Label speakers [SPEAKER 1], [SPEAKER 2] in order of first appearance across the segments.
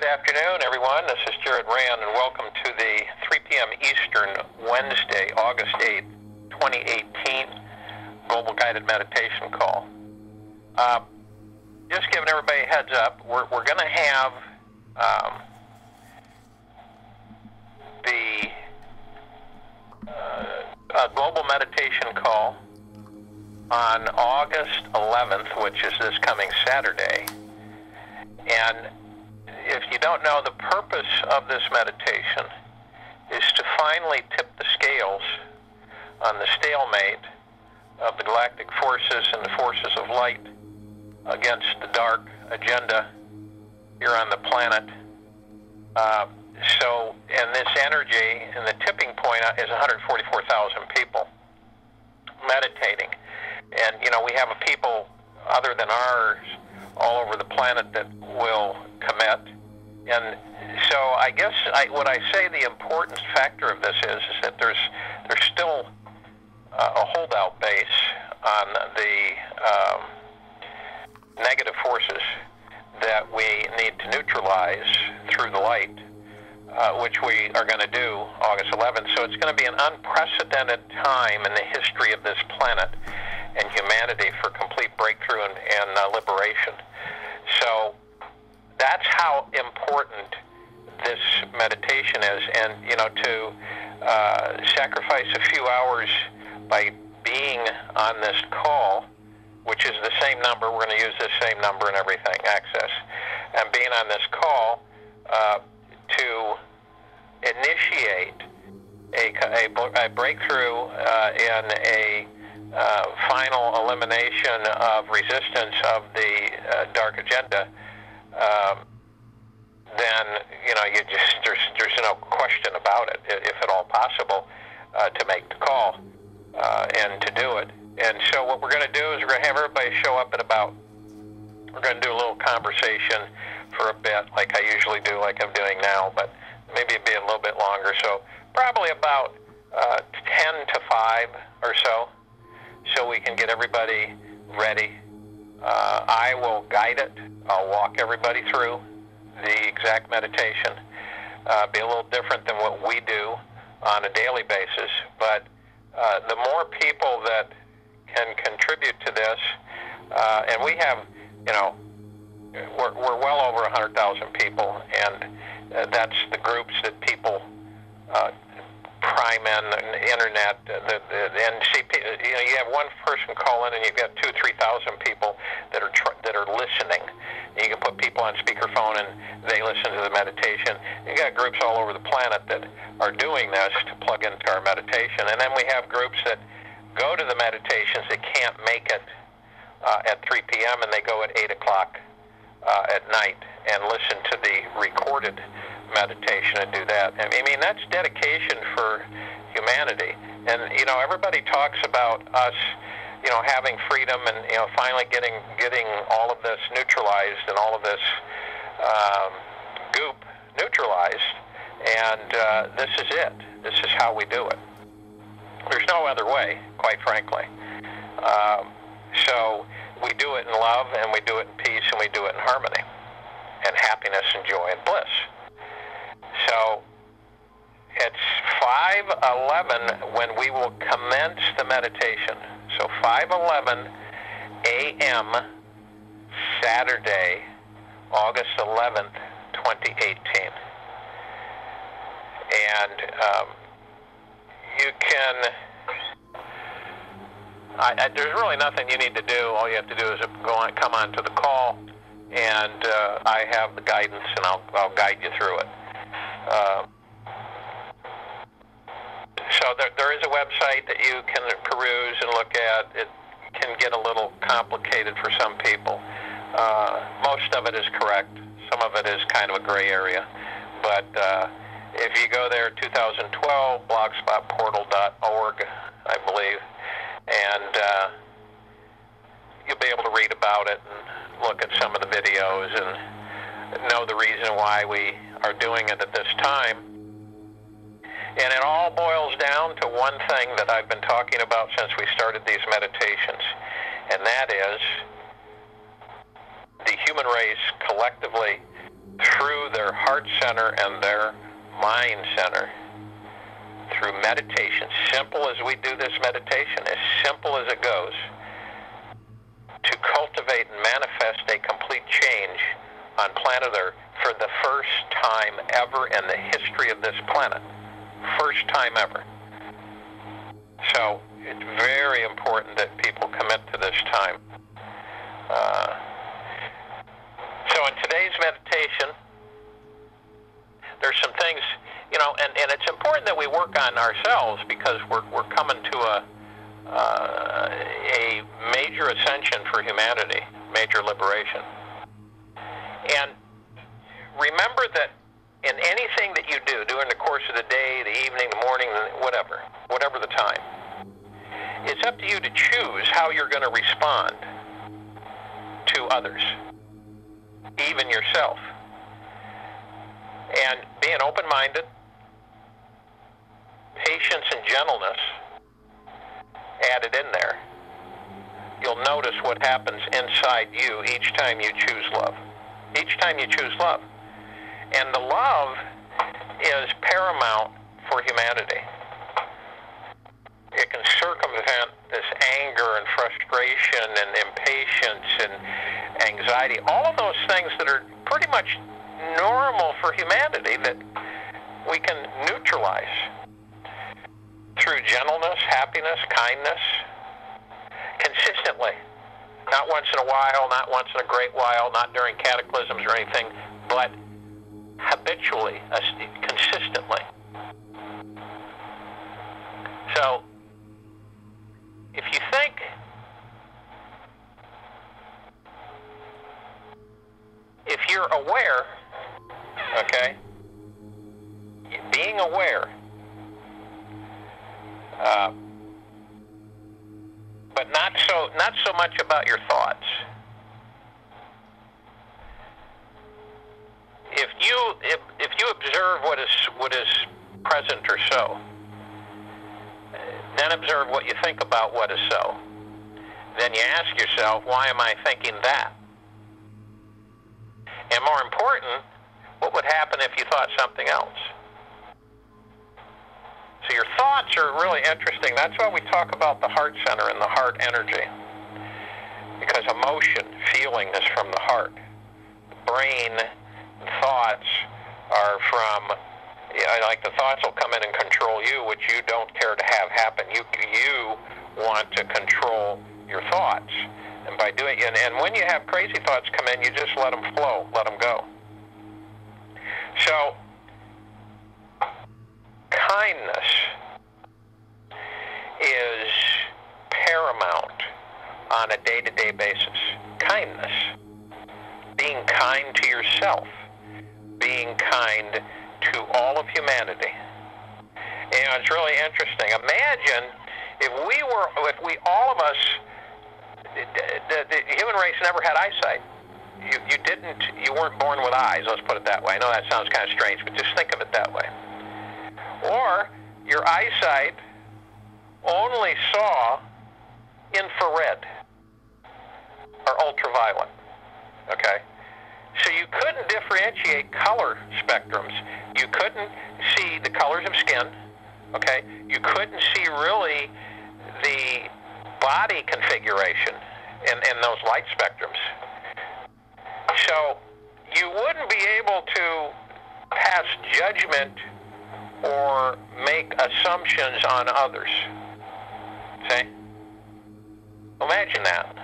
[SPEAKER 1] Good afternoon, everyone. This is Jared Rand, and welcome to the 3 p.m. Eastern, Wednesday, August 8th, 2018, Global Guided Meditation Call. Just giving everybody a heads up, we're going to have a Global Meditation Call on August 11th, which is this coming Saturday. And if you don't know, the purpose of this meditation is to finally tip the scales on the stalemate of the galactic forces and the forces of light against the dark agenda here on the planet. And this energy, and the tipping point is 144,000 people meditating. And, you know, we have a people other than ours all over the planet that will commit. And so I guess what I say the important factor of this is that there's still a holdout base on the negative forces that we need to neutralize through the light, which we are going to do August 11th. So it's going to be an unprecedented time in the history of this planet and humanity for complete breakthrough and liberation. So that's how important this meditation is. And, you know, to sacrifice a few hours by being on this call, which is the same number, we're going to use this same number and everything, access, and being on this call to initiate a breakthrough in a final elimination of resistance of the dark agenda, then, you know, there's no question about it, if at all possible, to make the call and to do it. And so what we're going to do is we're going to have everybody show up at we're going to do a little conversation for a bit, like I usually do, like I'm doing now, but maybe it'll be a little bit longer. So probably about 10 to 5 or so we can get everybody ready. I will guide it. I'll walk everybody through the exact meditation. Be a little different than what we do on a daily basis, but the more people that can contribute to this, and we have, you know, we're well over 100,000 people, and that's the groups that people prime in the internet, and see, you know, you have one person call in, and you've got 2,000 or 3,000 people that are listening. You can put people on speakerphone, and they listen to the meditation. You got groups all over the planet that are doing this to plug into our meditation, and then we have groups that go to the meditations that can't make it at 3 p.m. and they go at 8 o'clock at night and listen to the recorded meditation and do that. I mean, that's dedication for humanity. And, you know, everybody talks about us, you know, having freedom and, you know, finally getting all of this neutralized and all of this goop neutralized. And this is it. This is how we do it. There's no other way, quite frankly. So we do it in love, and we do it in peace, and we do it in harmony, and happiness, and joy, and bliss. So it's 5:11 when we will commence the meditation. So 5:11 a.m. Saturday, August 11th, 2018. And you can, there's really nothing you need to do. All you have to do is come on to the call, and I have the guidance, and I'll guide you through it. So there is a website that you can peruse and look at. It can get a little complicated for some people. Most of it is correct. Some of it is kind of a gray area. But if you go there, 2012, blogspotportal.org, I believe, and you'll be able to read about it and look at some of the videos and know the reason why we are doing it at this time. And it all boils down to one thing that I've been talking about since we started these meditations, and that is the human race collectively through their heart center and their mind center through meditation, simple as we do this meditation, as simple as it goes, to cultivate and manifest a complete change on planet Earth for the first time ever in the history of this planet. First time ever. So it's very important that people commit to this time. So in today's meditation, there's some things, you know, and it's important that we work on ourselves because we're coming to a major ascension for humanity, major liberation. And remember that in anything that you do during the course of the day, the evening, the morning, whatever the time, it's up to you to choose how you're going to respond to others, even yourself. And being open-minded, patience and gentleness added in there, you'll notice what happens inside you each time you choose love. Each time you choose love. And the love is paramount for humanity. It can circumvent this anger and frustration and impatience and anxiety, all of those things that are pretty much normal for humanity that we can neutralize through gentleness, happiness, kindness, consistently. Not once in a while, not once in a great while, not during cataclysms or anything, but habitually, consistently. So, if you think if you're aware, okay, being aware, but not so much about your thoughts. If you observe what is present or so, then observe what you think about what is so. Then you ask yourself, why am I thinking that? And more important, what would happen if you thought something else? So your thoughts are really interesting. That's why we talk about the heart center and the heart energy. Because emotion, feeling is from the heart. The brain, thoughts are from, like the thoughts will come in and control you, which you don't care to have happen. You want to control your thoughts. And by doing, and when you have crazy thoughts come in, you just let them flow, let them go. So, kindness is paramount on a day-to-day basis. Kindness. Being kind to yourself. Being kind to all of humanity. You know, it's really interesting. Imagine if all of us, the human race never had eyesight. You weren't born with eyes, let's put it that way. I know that sounds kind of strange, but just think of it that way. Or your eyesight only saw infrared or ultraviolet, okay? So you couldn't differentiate color spectrums. You couldn't see the colors of skin, okay? You couldn't see really the body configuration in those light spectrums. So you wouldn't be able to pass judgment or make assumptions on others. See? Imagine that.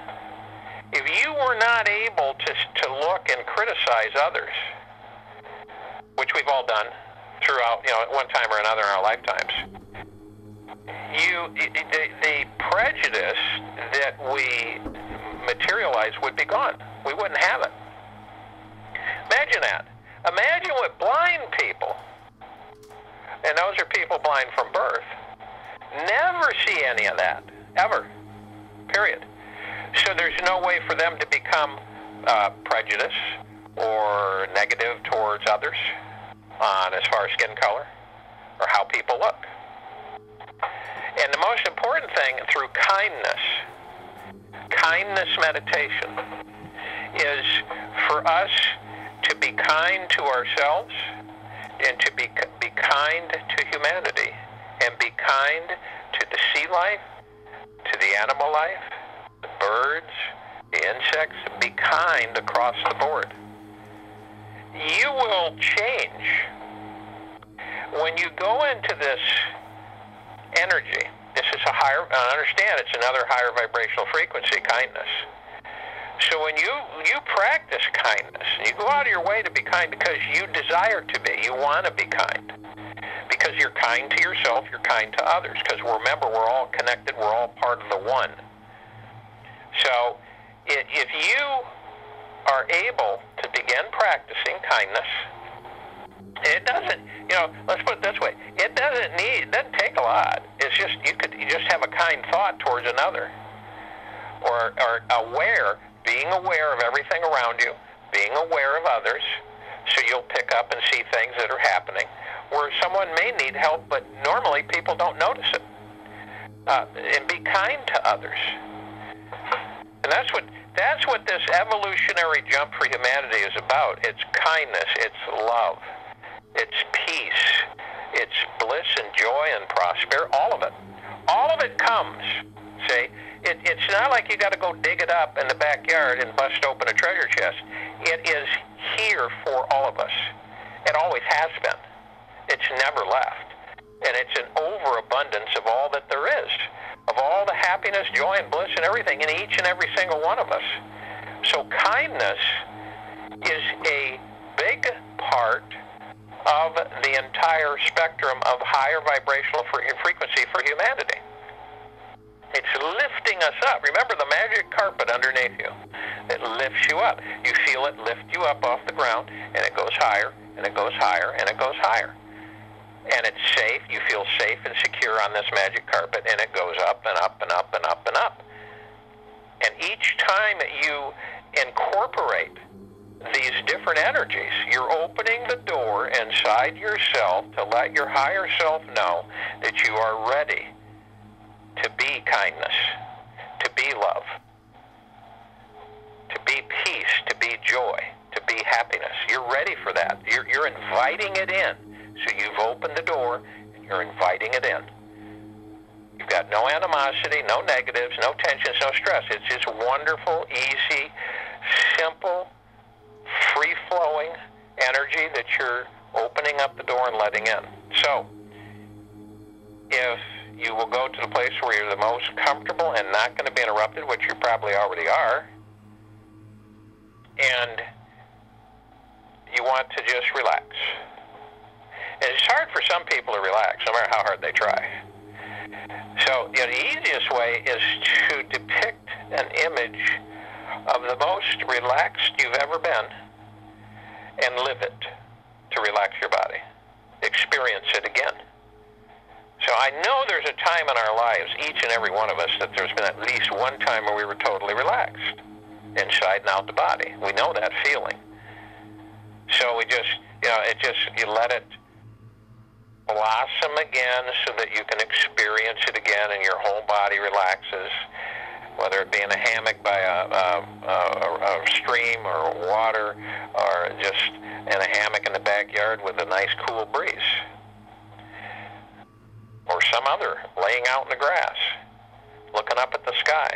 [SPEAKER 1] If you were not able to look and criticize others, which we've all done throughout, at one time or another in our lifetimes, the prejudice that we materialize would be gone. We wouldn't have it. Imagine that. Imagine what blind people, and those are people blind from birth, never see any of that, ever, period. So there's no way for them to become prejudiced or negative towards others as far as skin color or how people look. And the most important thing through kindness meditation, is for us to be kind to ourselves and to be kind to humanity and be kind to the sea life, to the animal life, the birds, the insects. Be kind across the board. You will change when you go into this energy. This is a higher, understand it's another higher vibrational frequency, kindness. So when you practice kindness, you go out of your way to be kind because you desire to be, you want to be kind. Because you're kind to yourself, you're kind to others. Because remember, we're all connected, we're all part of the one. So if you are able to begin practicing kindness, it doesn't, let's put it this way, it doesn't take a lot. It's just, you just have a kind thought towards another. Or being aware of everything around you, being aware of others, so you'll pick up and see things that are happening where someone may need help, but normally people don't notice it. And be kind to others. And that's what this evolutionary jump for humanity is about. It's kindness, it's love, it's peace, it's bliss and joy and prosperity, all of it. All of it comes, see? It's not like you got to go dig it up in the backyard and bust open a treasure chest. It is here for all of us. It always has been. It's never left. And it's an overabundance of all that there is, of all the happiness, joy, and bliss and everything in each and every single one of us. So kindness is a big part of the entire spectrum of higher vibrational frequency for humanity. It's lifting us up. Remember the magic carpet underneath you. It lifts you up. You feel it lift you up off the ground, and it goes higher, and it goes higher, and it goes higher. And it's safe. You feel safe and secure on this magic carpet, and it goes up and up and up and up and up. And each time you incorporate these different energies, you're opening the door inside yourself to let your higher self know that you are ready to be kindness, to be love, to be peace, to be joy, to be happiness. You're ready for that. You're inviting it in. So you've opened the door, and you're inviting it in. You've got no animosity, no negatives, no tensions, no stress. It's just wonderful, easy, simple, free-flowing energy that you're opening up the door and letting in. So if you will go to the place where you're the most comfortable and not going to be interrupted, which you probably already are, and you want to just relax. And it's hard for some people to relax, no matter how hard they try. So the easiest way is to depict an image of the most relaxed you've ever been and live it to relax your body. Experience it again. So I know there's a time in our lives, each and every one of us, that there's been at least one time where we were totally relaxed, inside and out the body. We know that feeling. So we just, you let it blossom again so that you can experience it again and your whole body relaxes, whether it be in a hammock by a stream or water, or just in a hammock in the backyard with a nice cool breeze, or some other, laying out in the grass, looking up at the sky.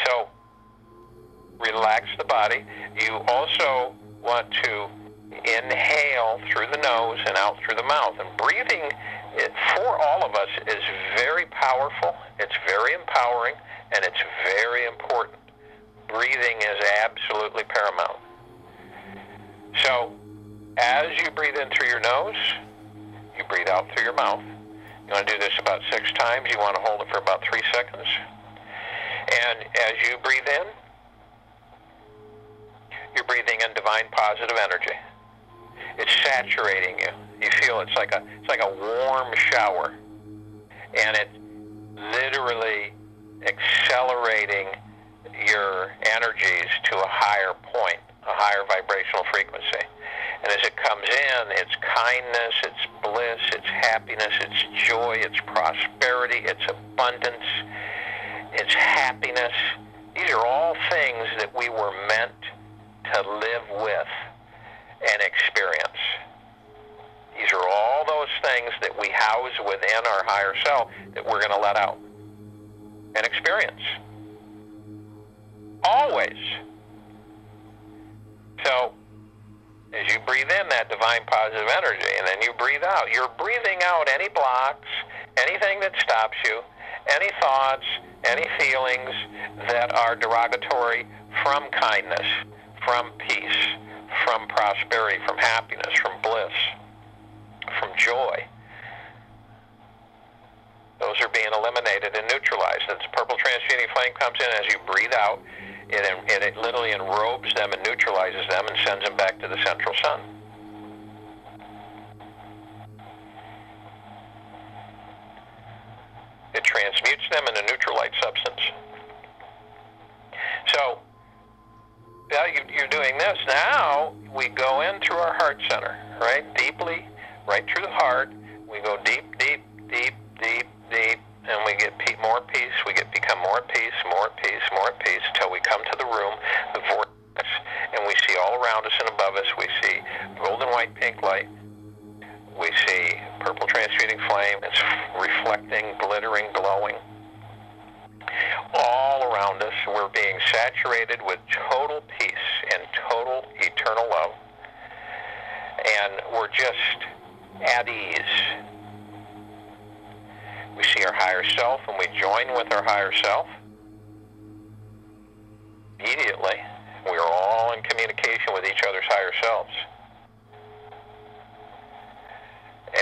[SPEAKER 1] So relax the body. You also want to inhale through the nose and out through the mouth. And breathing, for all of us, is very powerful, it's very empowering, and it's very important. Breathing is absolutely paramount. So as you breathe in through your nose, you breathe out through your mouth. You want to do this about 6 times. You want to hold it for about 3 seconds. And as you breathe in, you're breathing in divine positive energy. It's saturating you. You feel it's like a warm shower, and it's literally accelerating your energies to a higher point, a higher vibrational frequency. And as it comes in, it's kindness, it's bliss, it's happiness, it's joy, it's prosperity, it's abundance, it's happiness. These are all things that we were meant to live with. our higher self that we're going to let out and experience. Always. So, as you breathe in that divine positive energy, and then you breathe out, you're breathing out any blocks, anything that stops you, any thoughts, any feelings that are derogatory from kindness, from peace, from prosperity, from happiness, from bliss, from joy. Those are being eliminated and neutralized. As the purple transmuting flame comes in, as you breathe out, it literally enrobes them and neutralizes them and sends them back to the central sun. It transmutes them into neutral light substance. So, now you're doing this. Now, we go in through our heart center, right? Deeply, right through the heart. We go deep, deep, deep, deep, deep, and we get more peace. We become more peace, more peace, more peace, until we come to the room, the vortex, and we see all around us and above us. We see golden, white, pink light. We see purple transmuting flame. It's reflecting, glittering, glowing. All around us, we're being saturated with total peace and total eternal love. And we're just at ease. We see our higher self, and we join with our higher self. Immediately, we are all in communication with each other's higher selves.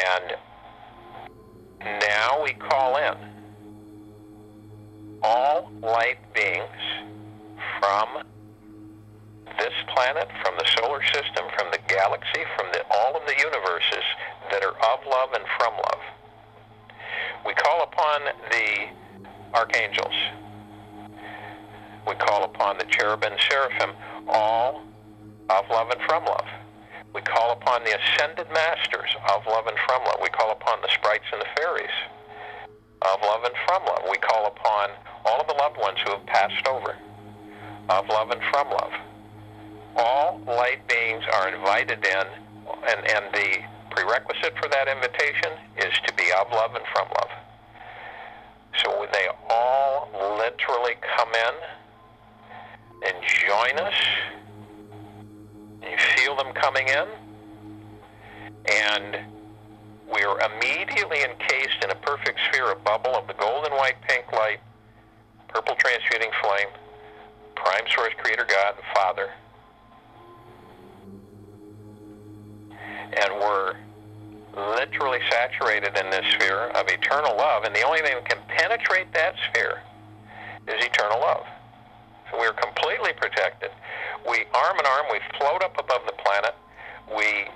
[SPEAKER 1] And now we call in all light beings from this planet, from the solar system, from the galaxy, from all of the universes that are of love and from love. We call upon the archangels. We call upon the cherubim and seraphim, all of love and from love. We call upon the ascended masters of love and from love. We call upon the sprites and the fairies of love and from love. We call upon all of the loved ones who have passed over of love and from love. All light beings are invited in, and the prerequisite for that invitation is to be of love and from love. So they all literally come in and join us. You feel them coming in, and we are immediately encased in a perfect sphere, a bubble of the golden, white, pink light, purple transmuting flame, prime source, creator, God, and Father. And we're literally saturated in this sphere of eternal love, and the only thing that can penetrate that sphere is eternal love. So we're completely protected. We arm in arm, we float up above the planet, we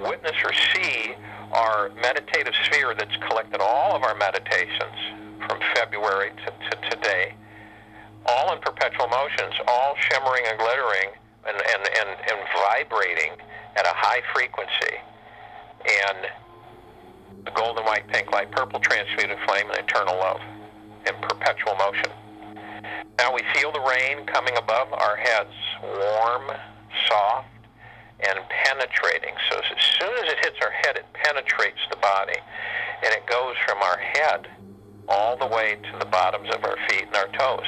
[SPEAKER 1] witness or see our meditative sphere that's collected all of our meditations from February to today, all in perpetual motions, all shimmering and glittering and vibrating at a high frequency. And the golden, white, pink light, purple transmuted flame, and eternal love in perpetual motion. Now we feel the rain coming above our heads, warm, soft, and penetrating. So as soon as it hits our head, it penetrates the body, and it goes from our head all the way to the bottoms of our feet and our toes.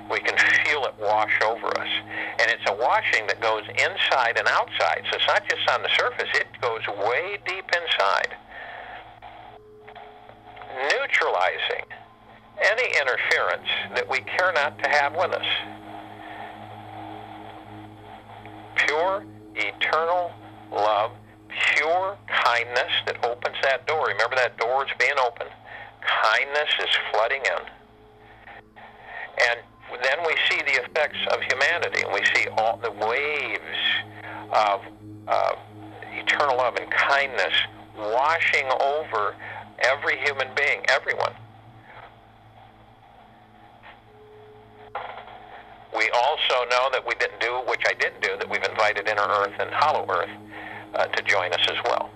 [SPEAKER 1] We can feel it wash over us. And it's a washing that goes inside and outside. So it's not just on the surface, it goes way deep inside, neutralizing any interference that we care not to have with us. Pure, eternal love, pure kindness that opens that door. Remember, that door is being opened. Kindness is flooding in. And then we see the effects of humanity, and we see all the waves of eternal love and kindness washing over every human being, everyone. We also know that we didn't do, which I didn't do, that we've invited Inner Earth and Hollow Earth to join us as well.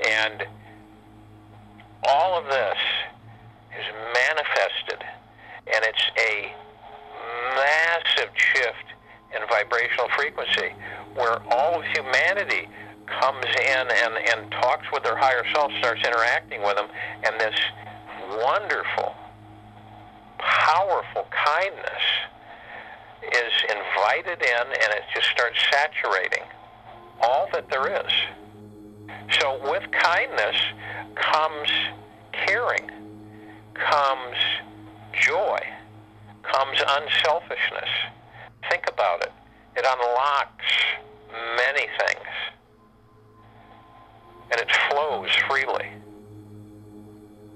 [SPEAKER 1] And all of this is manifested, and it's a massive shift in vibrational frequency where all of humanity comes in and talks with their higher self, starts interacting with them, and this wonderful, powerful kindness is invited in, and it just starts saturating all that there is. So with kindness comes caring, comes joy, comes unselfishness. Think about it. It unlocks many things, and it flows freely,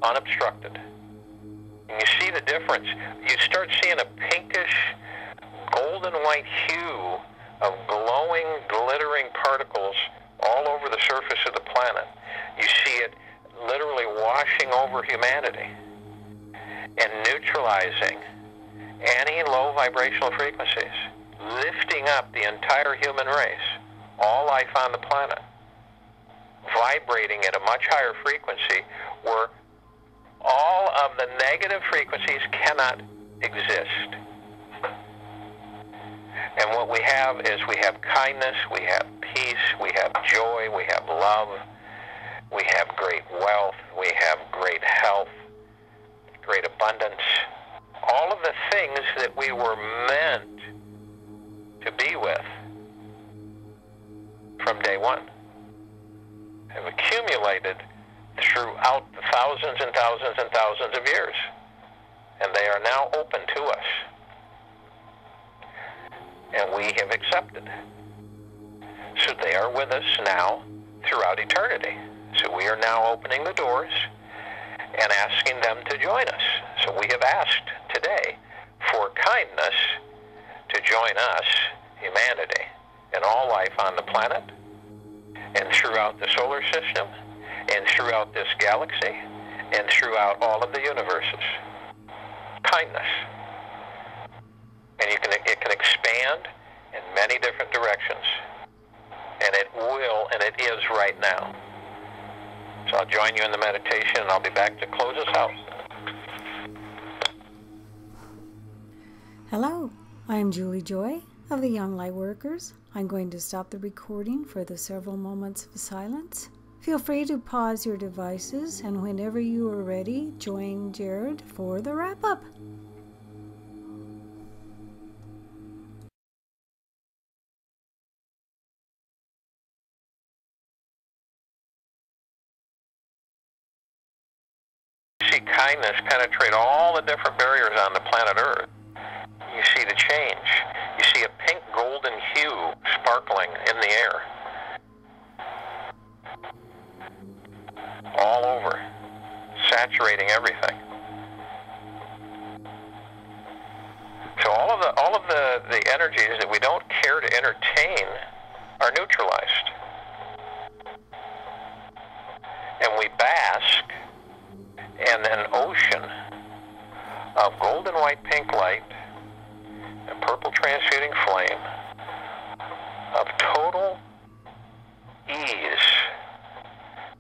[SPEAKER 1] unobstructed. And you see the difference. You start seeing a pinkish, golden white hue of glowing, glittering particles all over the surface of the planet. You see it literally washing over humanity and neutralizing any low vibrational frequencies, lifting up the entire human race, all life on the planet, vibrating at a much higher frequency where all of the negative frequencies cannot exist. And what we have is we have kindness, we have peace, we have joy, we have love, we have great wealth, we have great health, great abundance. All of the things that we were meant to be with from day one have accumulated throughout the thousands and thousands and thousands of years. And they are now open to us. And we have accepted. So they are with us now throughout eternity. So we are now opening the doors and asking them to join us. So we have asked today for kindness to join us, humanity, and all life on the planet, and throughout the solar system, and throughout this galaxy, and throughout all of the universes. Kindness. And it can expand in many different directions. And it will, and it is right now. So I'll join you in the meditation, and I'll be back to close us out.
[SPEAKER 2] Hello, I am Julie Joy of the Young Lightworkers. I'm going to stop the recording for the several moments of silence. Feel free to pause your devices, and whenever you are ready, join Jared for the wrap-up.
[SPEAKER 1] See kindness penetrate all the different barriers on the planet Earth. You see the change. You see a pink golden hue sparkling in the air. All over, saturating everything. So all of the energies that we don't care to entertain are neutralized. And we bask in an ocean of golden white pink light and purple transmuting flame of total ease,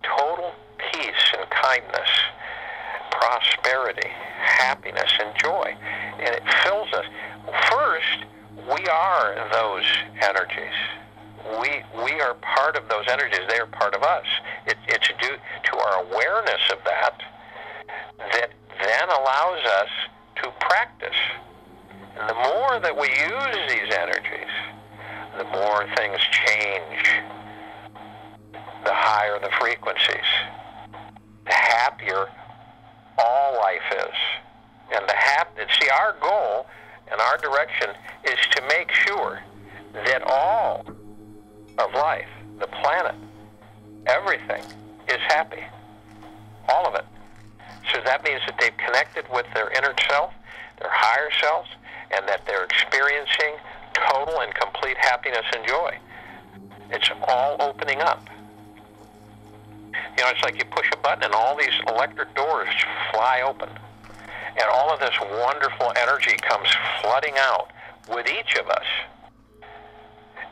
[SPEAKER 1] total peace and kindness, prosperity, happiness, and joy. And it fills us. First, we are those energies. We are part of those energies. They are part of us. It's due to our awareness of that then allows us to practice. And the more that we use these energies, the more things change. The higher the frequencies, the happier all life is. And see, our goal and our direction is to make sure that all of life, the planet, everything is happy. All of it. So that means that they've connected with their inner self, their higher selves, and that they're experiencing total and complete happiness and joy. It's all opening up. You know, it's like you push a button and all these electric doors fly open. And all of this wonderful energy comes flooding out with each of us.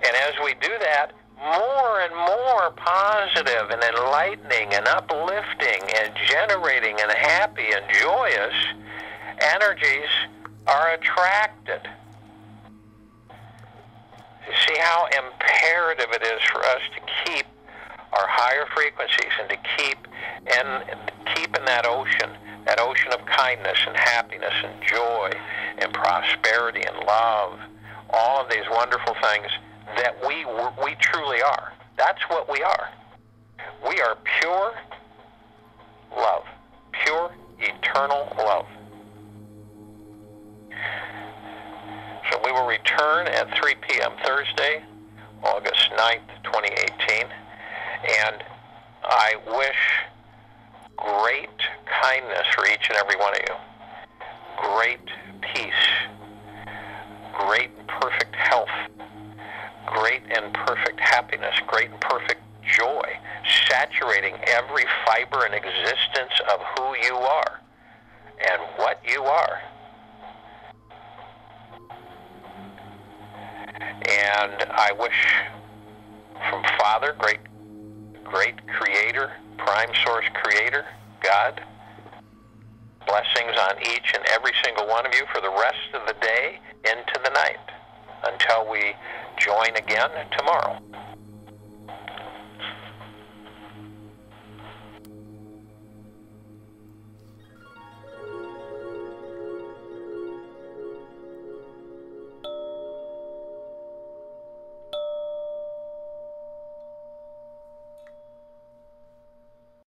[SPEAKER 1] And as we do that, more and more positive and enlightening and uplifting and generating and happy and joyous energies are attracted. You see how imperative it is for us to keep our higher frequencies, and to keep in that ocean of kindness and happiness and joy and prosperity and love, all of these wonderful things that we truly are. That's what we are. We are pure love, pure eternal love. So we will return at 3 p.m. Thursday, August 9th, 2018, and I wish great kindness for each and every one of you, great peace, great and perfect health, great and perfect happiness, great and perfect joy, saturating every fiber and existence of who you are and what you are. And I wish from Father, great Creator, Prime Source Creator, God, blessings on each and every single one of you for the rest of the day into the night until we join again tomorrow.